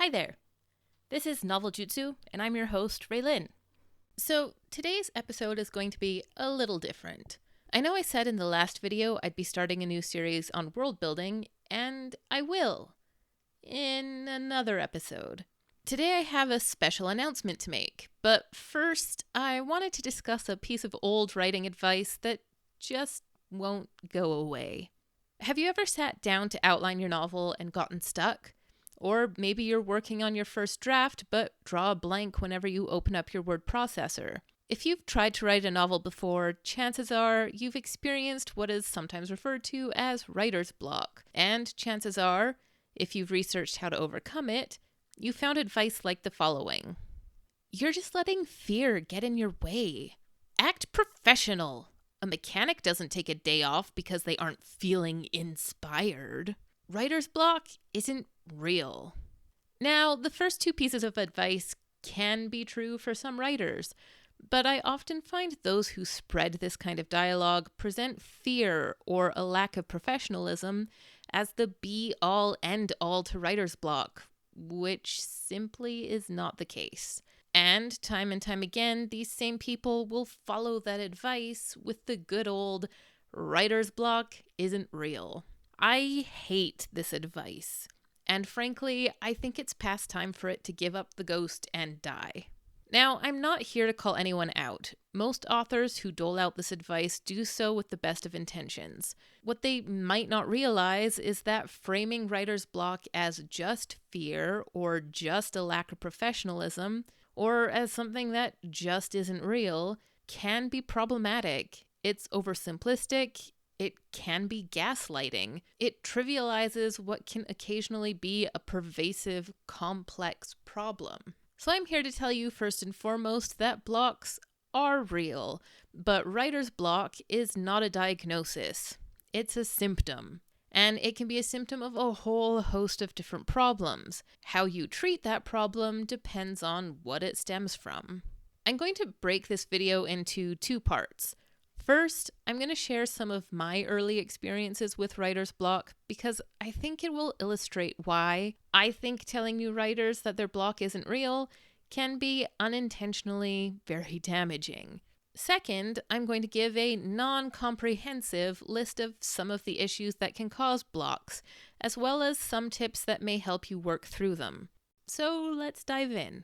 Hi there. This is Novel Jutsu, and I'm your host, Raelyn. So, today's episode is going to be a little different. I know I said in the last video I'd be starting a new series on world building, and I will. In another episode. Today I have a special announcement to make, but first I wanted to discuss a piece of old writing advice that just won't go away. Have you ever sat down to outline your novel and gotten stuck? Or maybe you're working on your first draft, but draw a blank whenever you open up your word processor. If you've tried to write a novel before, chances are you've experienced what is sometimes referred to as writer's block. And chances are, if you've researched how to overcome it, you found advice like the following. You're just letting fear get in your way. Act professional. A mechanic doesn't take a day off because they aren't feeling inspired. Writer's block isn't real. Now, the first two pieces of advice can be true for some writers, but I often find those who spread this kind of dialogue present fear or a lack of professionalism as the be-all, end-all to writer's block, which simply is not the case. And time again, these same people will follow that advice with the good old writer's block isn't real. I hate this advice, and frankly, I think it's past time for it to give up the ghost and die. Now, I'm not here to call anyone out. Most authors who dole out this advice do so with the best of intentions. What they might not realize is that framing writer's block as just fear or just a lack of professionalism or as something that just isn't real can be problematic. It's oversimplistic. It can be gaslighting. It trivializes what can occasionally be a pervasive, complex problem. So I'm here to tell you first and foremost that blocks are real, but writer's block is not a diagnosis. It's a symptom. And it can be a symptom of a whole host of different problems. How you treat that problem depends on what it stems from. I'm going to break this video into two parts. First, I'm going to share some of my early experiences with writer's block because I think it will illustrate why I think telling new writers that their block isn't real can be unintentionally very damaging. Second, I'm going to give a non-comprehensive list of some of the issues that can cause blocks, as well as some tips that may help you work through them. So let's dive in.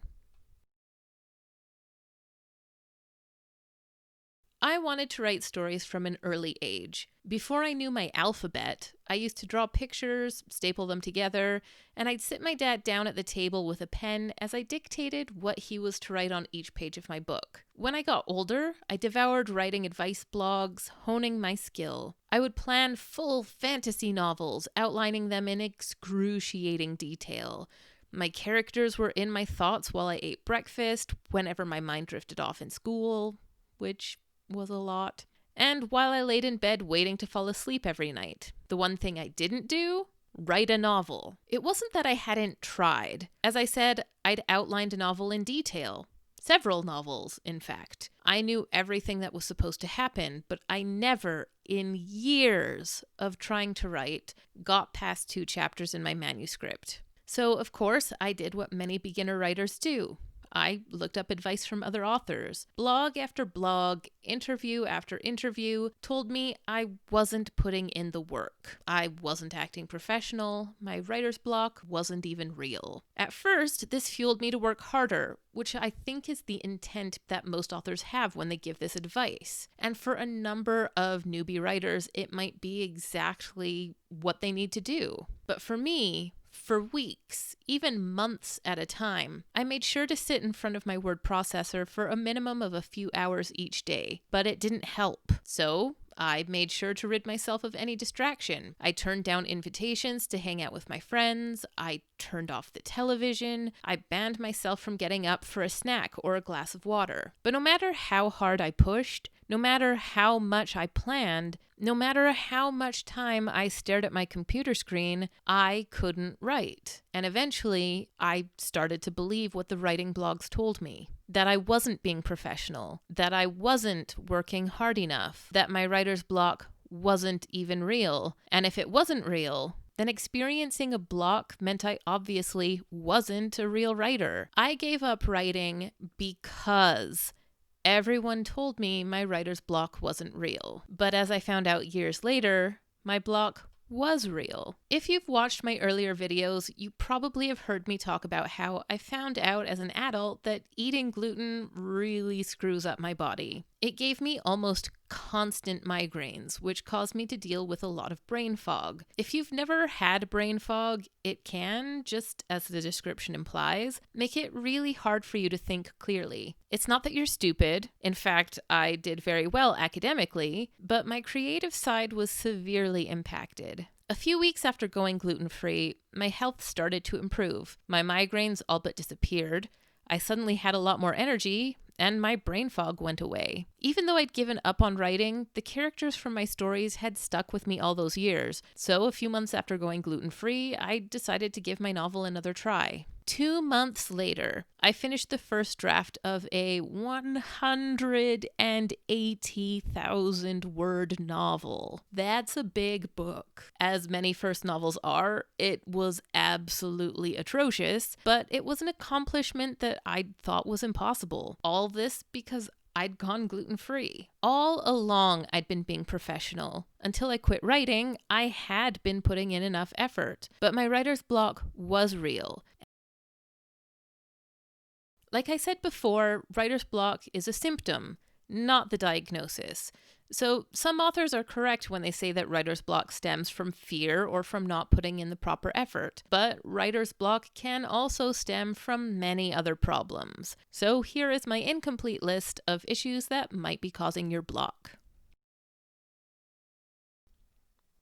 I wanted to write stories from an early age. Before I knew my alphabet, I used to draw pictures, staple them together, and I'd sit my dad down at the table with a pen as I dictated what he was to write on each page of my book. When I got older, I devoured writing advice blogs, honing my skill. I would plan full fantasy novels, outlining them in excruciating detail. My characters were in my thoughts while I ate breakfast, whenever my mind drifted off in school, which was a lot. And while I laid in bed waiting to fall asleep every night. The one thing I didn't do? Write a novel. It wasn't that I hadn't tried. As I said, I'd outlined a novel in detail. Several novels, in fact. I knew everything that was supposed to happen, but I never, in years of trying to write, got past 2 chapters in my manuscript. So, of course, I did what many beginner writers do. I looked up advice from other authors. Blog after blog, interview after interview told me I wasn't putting in the work. I wasn't acting professional. My writer's block wasn't even real. At first, this fueled me to work harder, which I think is the intent that most authors have when they give this advice. And for a number of newbie writers, it might be exactly what they need to do. But for me, for weeks, even months at a time, I made sure to sit in front of my word processor for a minimum of a few hours each day, but it didn't help. So I made sure to rid myself of any distraction. I turned down invitations to hang out with my friends. I turned off the television. I banned myself from getting up for a snack or a glass of water. But no matter how hard I pushed, no matter how much I planned, no matter how much time I stared at my computer screen, I couldn't write. And eventually, I started to believe what the writing blogs told me. That I wasn't being professional. That I wasn't working hard enough. That my writer's block wasn't even real. And if it wasn't real, then experiencing a block meant I obviously wasn't a real writer. I gave up writing because everyone told me my writer's block wasn't real. But as I found out years later, my block was real. If you've watched my earlier videos, you probably have heard me talk about how I found out as an adult that eating gluten really screws up my body. It gave me almost constant migraines, which caused me to deal with a lot of brain fog. If you've never had brain fog, it can, just as the description implies, make it really hard for you to think clearly. It's not that you're stupid. In fact, I did very well academically, but my creative side was severely impacted. A few weeks after going gluten-free, my health started to improve. My migraines all but disappeared. I suddenly had a lot more energy, and my brain fog went away. Even though I'd given up on writing, the characters from my stories had stuck with me all those years. So a few months after going gluten-free, I decided to give my novel another try. 2 months later, I finished the first draft of a 180,000 word novel. That's a big book. As many first novels are, it was absolutely atrocious, but it was an accomplishment that I thought was impossible. All this because I'd gone gluten-free. All along, I'd been being professional. Until I quit writing, I had been putting in enough effort. But my writer's block was real. Like I said before, writer's block is a symptom, not the diagnosis. So some authors are correct when they say that writer's block stems from fear or from not putting in the proper effort. But writer's block can also stem from many other problems. So here is my incomplete list of issues that might be causing your block.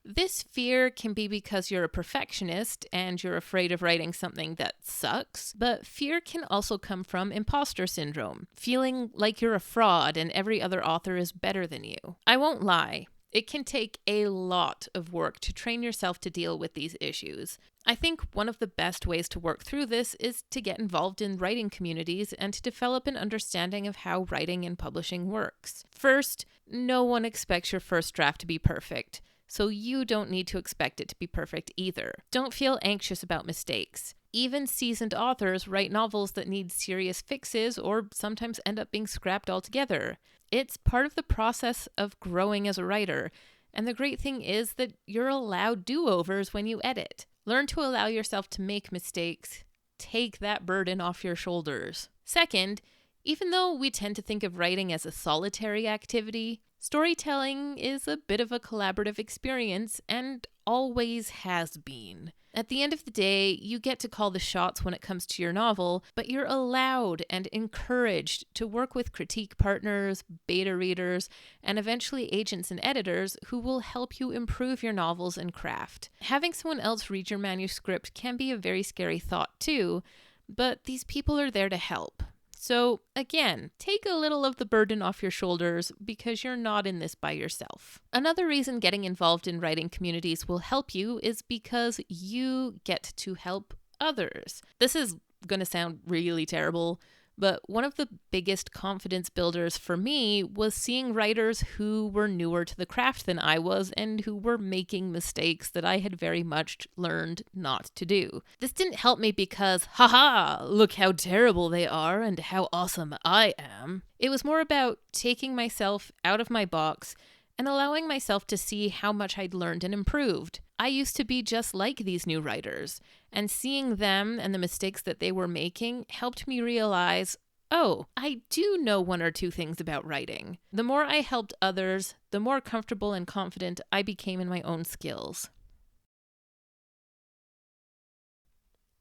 This fear can be because you're a perfectionist and you're afraid of writing something that sucks, but fear can also come from imposter syndrome, feeling like you're a fraud and every other author is better than you. I won't lie, it can take a lot of work to train yourself to deal with these issues. I think one of the best ways to work through this is to get involved in writing communities and to develop an understanding of how writing and publishing works. First, no one expects your first draft to be perfect. So you don't need to expect it to be perfect either. Don't feel anxious about mistakes. Even seasoned authors write novels that need serious fixes or sometimes end up being scrapped altogether. It's part of the process of growing as a writer, and the great thing is that you're allowed do-overs when you edit. Learn to allow yourself to make mistakes. Take that burden off your shoulders. Second, even though we tend to think of writing as a solitary activity, storytelling is a bit of a collaborative experience and always has been. At the end of the day, you get to call the shots when it comes to your novel, but you're allowed and encouraged to work with critique partners, beta readers, and eventually agents and editors who will help you improve your novels and craft. Having someone else read your manuscript can be a very scary thought too, but these people are there to help. So again, take a little of the burden off your shoulders because you're not in this by yourself. Another reason getting involved in writing communities will help you is because you get to help others. This is going to sound really terrible, but one of the biggest confidence builders for me was seeing writers who were newer to the craft than I was and who were making mistakes that I had very much learned not to do. This didn't help me because, haha, look how terrible they are and how awesome I am. It was more about taking myself out of my box and allowing myself to see how much I'd learned and improved. I used to be just like these new writers, and seeing them and the mistakes that they were making helped me realize, oh, I do know one or two things about writing. The more I helped others, the more comfortable and confident I became in my own skills.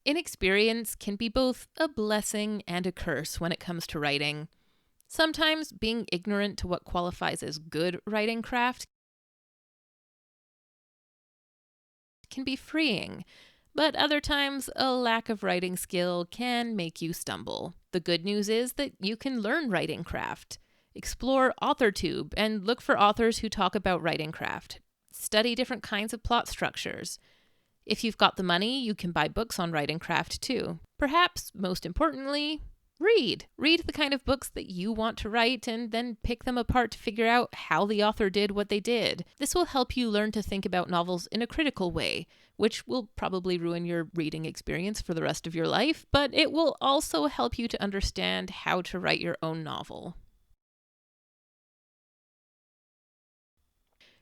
Inexperience can be both a blessing and a curse when it comes to writing. Sometimes being ignorant to what qualifies as good writing craft can be freeing, but other times a lack of writing skill can make you stumble. The good news is that you can learn writing craft. Explore AuthorTube and look for authors who talk about writing craft. Study different kinds of plot structures. If you've got the money, you can buy books on writing craft too. Perhaps most importantly, Read. Read the kind of books that you want to write and then pick them apart to figure out how the author did what they did. This will help you learn to think about novels in a critical way, which will probably ruin your reading experience for the rest of your life, but it will also help you to understand how to write your own novel.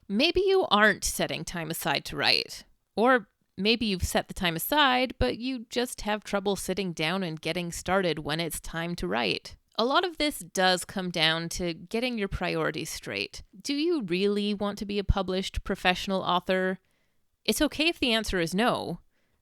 Maybe you aren't setting time aside to write, or maybe you've set the time aside, but you just have trouble sitting down and getting started when it's time to write. A lot of this does come down to getting your priorities straight. Do you really want to be a published professional author? It's okay if the answer is no,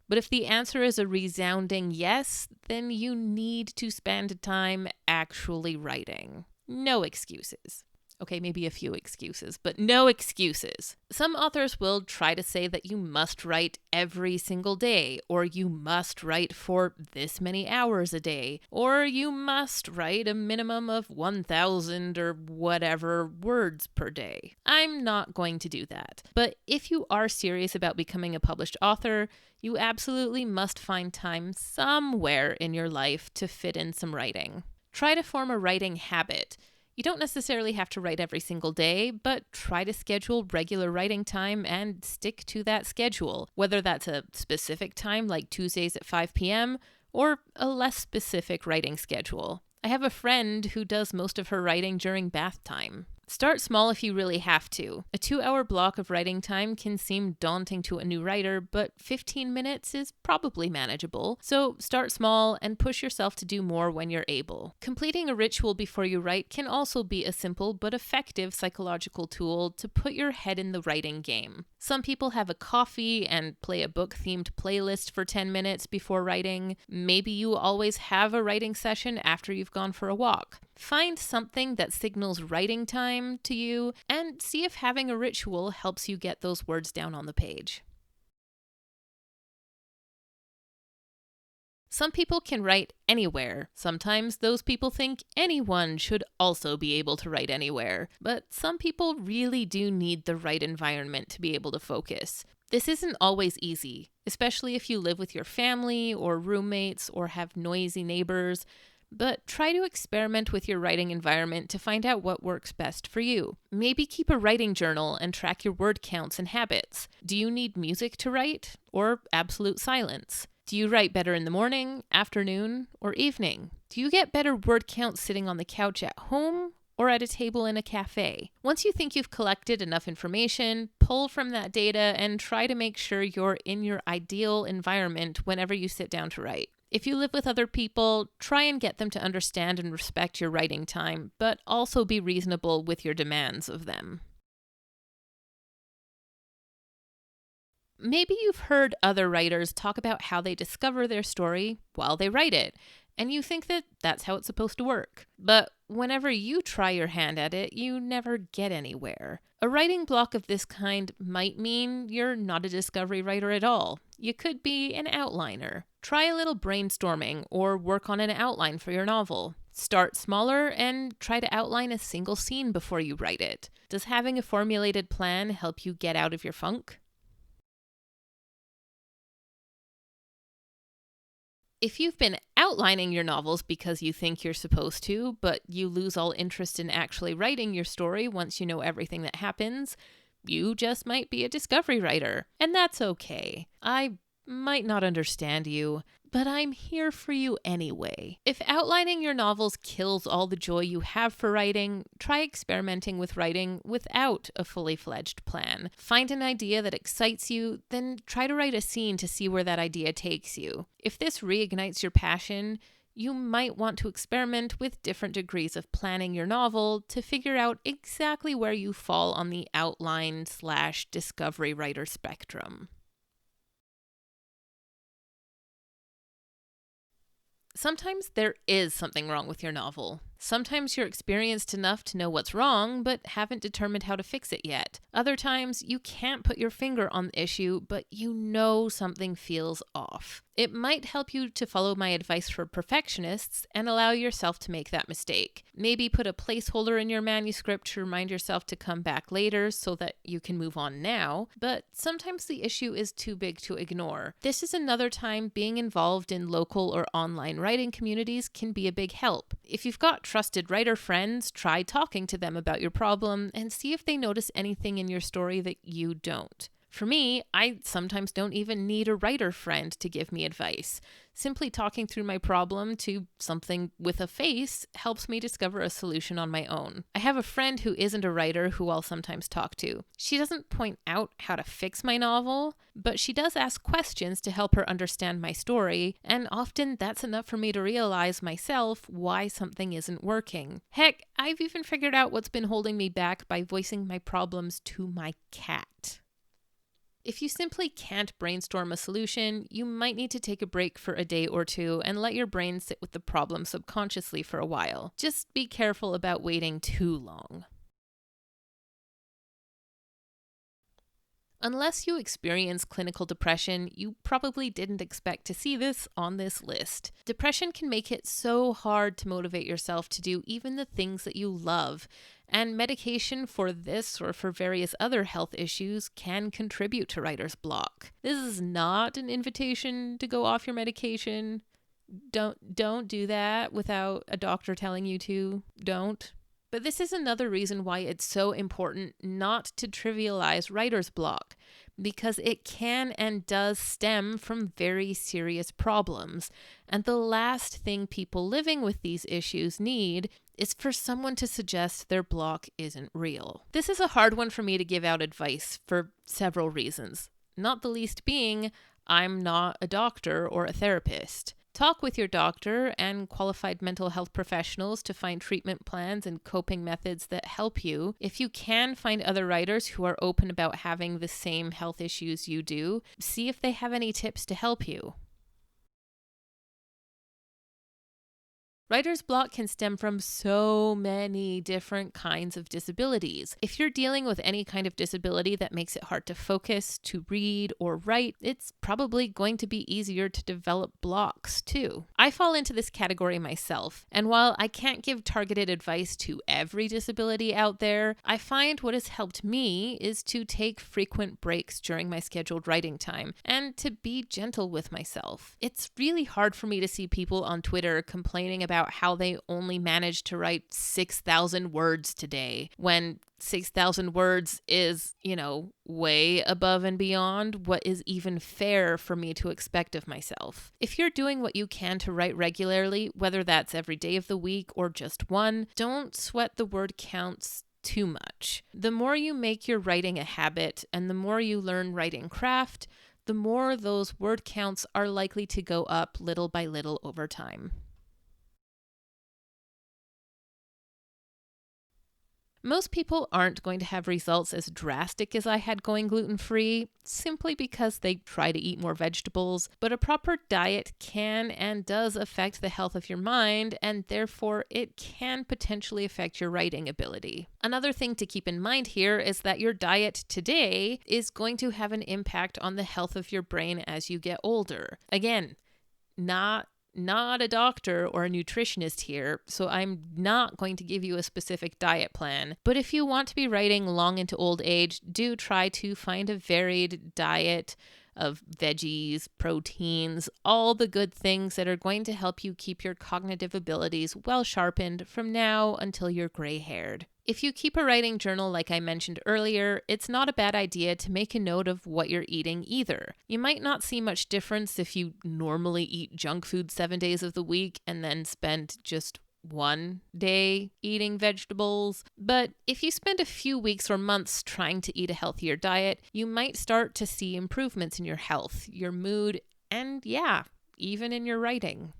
but if the answer is a resounding yes, then you need to spend time actually writing. No excuses. Okay, maybe a few excuses, but no excuses. Some authors will try to say that you must write every single day, or you must write for this many hours a day, or you must write a minimum of 1,000 or whatever words per day. I'm not going to do that. But if you are serious about becoming a published author, you absolutely must find time somewhere in your life to fit in some writing. Try to form a writing habit. You don't necessarily have to write every single day, but try to schedule regular writing time and stick to that schedule, whether that's a specific time like Tuesdays at 5 p.m. or a less specific writing schedule. I have a friend who does most of her writing during bath time. Start small if you really have to. A 2-hour block of writing time can seem daunting to a new writer, but 15 minutes is probably manageable. So start small and push yourself to do more when you're able. Completing a ritual before you write can also be a simple but effective psychological tool to put your head in the writing game. Some people have a coffee and play a book-themed playlist for 10 minutes before writing. Maybe you always have a writing session after you've gone for a walk. Find something that signals writing time to you and see if having a ritual helps you get those words down on the page. Some people can write anywhere. Sometimes those people think anyone should also be able to write anywhere. But some people really do need the right environment to be able to focus. This isn't always easy, especially if you live with your family or roommates or have noisy neighbors. But try to experiment with your writing environment to find out what works best for you. Maybe keep a writing journal and track your word counts and habits. Do you need music to write or absolute silence? Do you write better in the morning, afternoon, or evening? Do you get better word counts sitting on the couch at home or at a table in a cafe? Once you think you've collected enough information, pull from that data and try to make sure you're in your ideal environment whenever you sit down to write. If you live with other people, try and get them to understand and respect your writing time, but also be reasonable with your demands of them. Maybe you've heard other writers talk about how they discover their story while they write it, and you think that that's how it's supposed to work. But whenever you try your hand at it, you never get anywhere. A writing block of this kind might mean you're not a discovery writer at all. You could be an outliner. Try a little brainstorming or work on an outline for your novel. Start smaller and try to outline a single scene before you write it. Does having a formulated plan help you get out of your funk? If you've been outlining your novels because you think you're supposed to, but you lose all interest in actually writing your story once you know everything that happens, you just might be a discovery writer. And that's okay. I might not understand you, but I'm here for you anyway. If outlining your novels kills all the joy you have for writing, try experimenting with writing without a fully fledged plan. Find an idea that excites you, then try to write a scene to see where that idea takes you. If this reignites your passion, you might want to experiment with different degrees of planning your novel to figure out exactly where you fall on the outline/discovery writer spectrum. Sometimes there is something wrong with your novel. Sometimes you're experienced enough to know what's wrong, but haven't determined how to fix it yet. Other times, you can't put your finger on the issue, but you know something feels off. It might help you to follow my advice for perfectionists and allow yourself to make that mistake. Maybe put a placeholder in your manuscript to remind yourself to come back later so that you can move on now, but sometimes the issue is too big to ignore. This is another time being involved in local or online writing communities can be a big help. If you've got trusted writer friends, try talking to them about your problem and see if they notice anything in your story that you don't. For me, I sometimes don't even need a writer friend to give me advice. Simply talking through my problem to something with a face helps me discover a solution on my own. I have a friend who isn't a writer who I'll sometimes talk to. She doesn't point out how to fix my novel, but she does ask questions to help her understand my story, and often that's enough for me to realize myself why something isn't working. Heck, I've even figured out what's been holding me back by voicing my problems to my cat. If you simply can't brainstorm a solution, you might need to take a break for a day or two and let your brain sit with the problem subconsciously for a while. Just be careful about waiting too long. Unless you experience clinical depression, you probably didn't expect to see this on this list. Depression can make it so hard to motivate yourself to do even the things that you love, and medication for this or for various other health issues can contribute to writer's block. This is not an invitation to go off your medication. Don't do that without a doctor telling you to. Don't. But this is another reason why it's so important not to trivialize writer's block, because it can and does stem from very serious problems. And the last thing people living with these issues need is for someone to suggest their block isn't real. This is a hard one for me to give out advice for several reasons, not the least being I'm not a doctor or a therapist. Talk with your doctor and qualified mental health professionals to find treatment plans and coping methods that help you. If you can find other writers who are open about having the same health issues you do, see if they have any tips to help you. Writer's block can stem from so many different kinds of disabilities. If you're dealing with any kind of disability that makes it hard to focus, to read, or write, it's probably going to be easier to develop blocks too. I fall into this category myself, and while I can't give targeted advice to every disability out there, I find what has helped me is to take frequent breaks during my scheduled writing time and to be gentle with myself. It's really hard for me to see people on Twitter complaining about how they only managed to write 6,000 words today, when 6,000 words is, way above and beyond what is even fair for me to expect of myself. If you're doing what you can to write regularly, whether that's every day of the week or just one, don't sweat the word counts too much. The more you make your writing a habit and the more you learn writing craft, the more those word counts are likely to go up little by little over time. Most people aren't going to have results as drastic as I had going gluten-free, simply because they try to eat more vegetables, but a proper diet can and does affect the health of your mind, and therefore it can potentially affect your writing ability. Another thing to keep in mind here is that your diet today is going to have an impact on the health of your brain as you get older. Again, not a doctor or a nutritionist here, so I'm not going to give you a specific diet plan. But if you want to be writing long into old age, do try to find a varied diet of veggies, proteins, all the good things that are going to help you keep your cognitive abilities well sharpened from now until you're gray-haired. If you keep a writing journal like I mentioned earlier, it's not a bad idea to make a note of what you're eating either. You might not see much difference if you normally eat junk food 7 days of the week and then spend just one day eating vegetables, but if you spend a few weeks or months trying to eat a healthier diet, you might start to see improvements in your health, your mood, and even in your writing.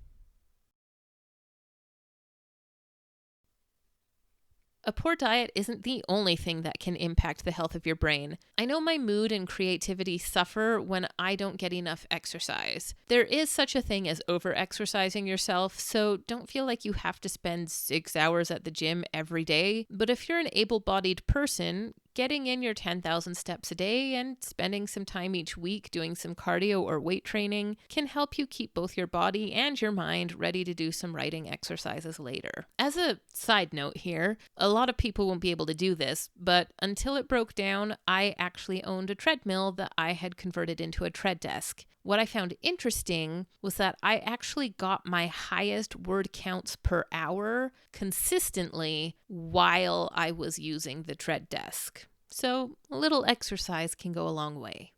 A poor diet isn't the only thing that can impact the health of your brain. I know my mood and creativity suffer when I don't get enough exercise. There is such a thing as over-exercising yourself, so don't feel like you have to spend 6 hours at the gym every day. But if you're an able-bodied person, getting in your 10,000 steps a day and spending some time each week doing some cardio or weight training can help you keep both your body and your mind ready to do some writing exercises later. As a side note here, a lot of people won't be able to do this, but until it broke down, I actually owned a treadmill that I had converted into a tread desk. What I found interesting was that I actually got my highest word counts per hour consistently while I was using the tread desk. So a little exercise can go a long way.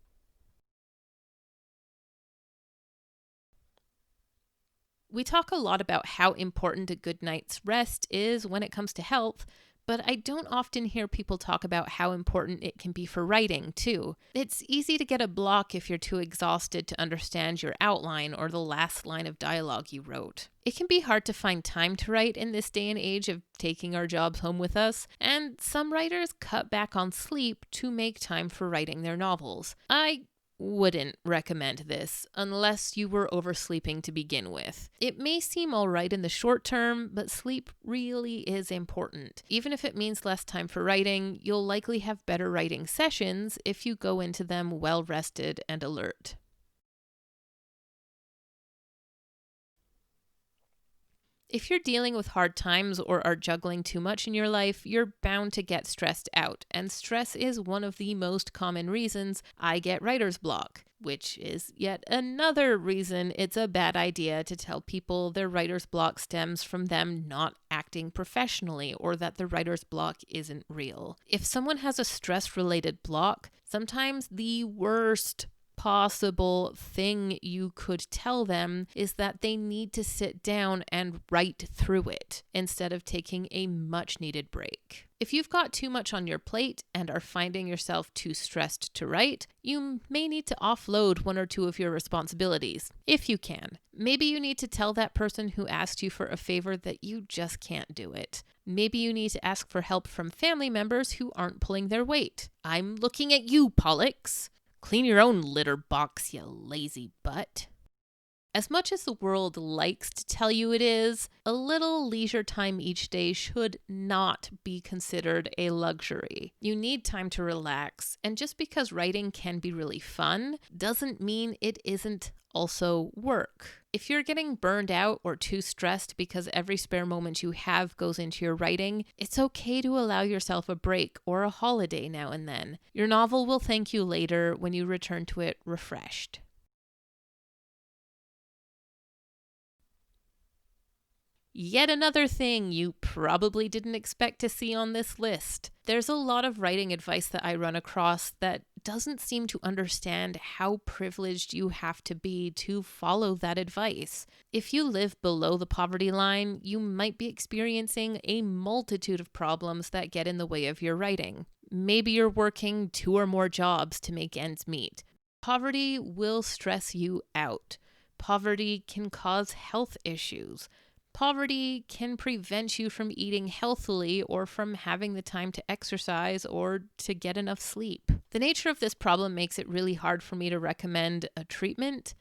We talk a lot about how important a good night's rest is when it comes to health, but I don't often hear people talk about how important it can be for writing, too. It's easy to get a block if you're too exhausted to understand your outline or the last line of dialogue you wrote. It can be hard to find time to write in this day and age of taking our jobs home with us, and some writers cut back on sleep to make time for writing their novels. I wouldn't recommend this unless you were oversleeping to begin with. It may seem alright in the short term, but sleep really is important. Even if it means less time for writing, you'll likely have better writing sessions if you go into them well rested and alert. If you're dealing with hard times or are juggling too much in your life, you're bound to get stressed out, and stress is one of the most common reasons I get writer's block, which is yet another reason it's a bad idea to tell people their writer's block stems from them not acting professionally or that the writer's block isn't real. If someone has a stress-related block, sometimes the worst possible thing you could tell them is that they need to sit down and write through it instead of taking a much needed break. If you've got too much on your plate and are finding yourself too stressed to write, you may need to offload one or two of your responsibilities, if you can. Maybe you need to tell that person who asked you for a favor that you just can't do it. Maybe you need to ask for help from family members who aren't pulling their weight. I'm looking at you, Pollux. Clean your own litter box, you lazy butt. As much as the world likes to tell you it is, a little leisure time each day should not be considered a luxury. You need time to relax, and just because writing can be really fun doesn't mean it isn't also work. If you're getting burned out or too stressed because every spare moment you have goes into your writing, it's okay to allow yourself a break or a holiday now and then. Your novel will thank you later when you return to it refreshed. Yet another thing you probably didn't expect to see on this list. There's a lot of writing advice that I run across that doesn't seem to understand how privileged you have to be to follow that advice. If you live below the poverty line, you might be experiencing a multitude of problems that get in the way of your writing. Maybe you're working 2 or more jobs to make ends meet. Poverty will stress you out. Poverty can cause health issues. Poverty can prevent you from eating healthily or from having the time to exercise or to get enough sleep. The nature of this problem makes it really hard for me to recommend a treatment.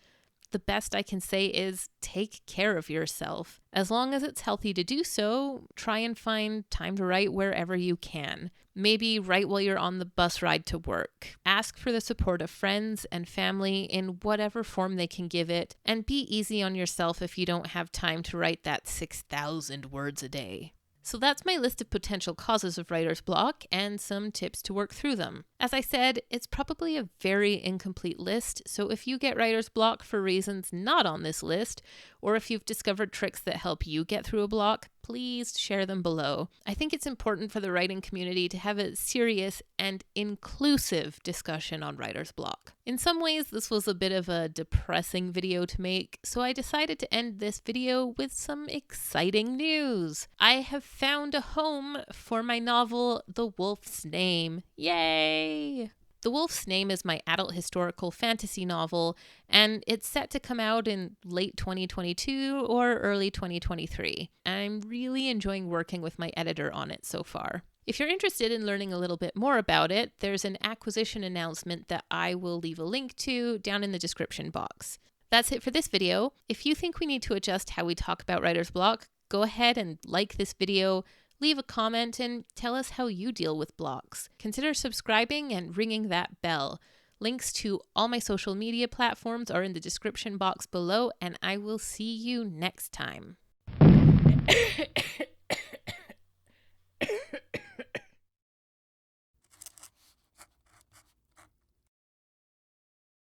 The best I can say is take care of yourself. As long as it's healthy to do so, try and find time to write wherever you can. Maybe write while you're on the bus ride to work. Ask for the support of friends and family in whatever form they can give it, and be easy on yourself if you don't have time to write that 6,000 words a day. So that's my list of potential causes of writer's block and some tips to work through them. As I said, it's probably a very incomplete list, so if you get writer's block for reasons not on this list, or if you've discovered tricks that help you get through a block, please share them below. I think it's important for the writing community to have a serious and inclusive discussion on writer's block. In some ways, this was a bit of a depressing video to make, so I decided to end this video with some exciting news. I have found a home for my novel, The Wolf's Name. Yay! The Wolf's Name is my adult historical fantasy novel, and it's set to come out in late 2022 or early 2023. I'm really enjoying working with my editor on it so far. If you're interested in learning a little bit more about it, there's an acquisition announcement that I will leave a link to down in the description box. That's it for this video. If you think we need to adjust how we talk about writer's block, go ahead and like this video, leave a comment, and tell us how you deal with blocks. Consider subscribing and ringing that bell. Links to all my social media platforms are in the description box below, and I will see you next time.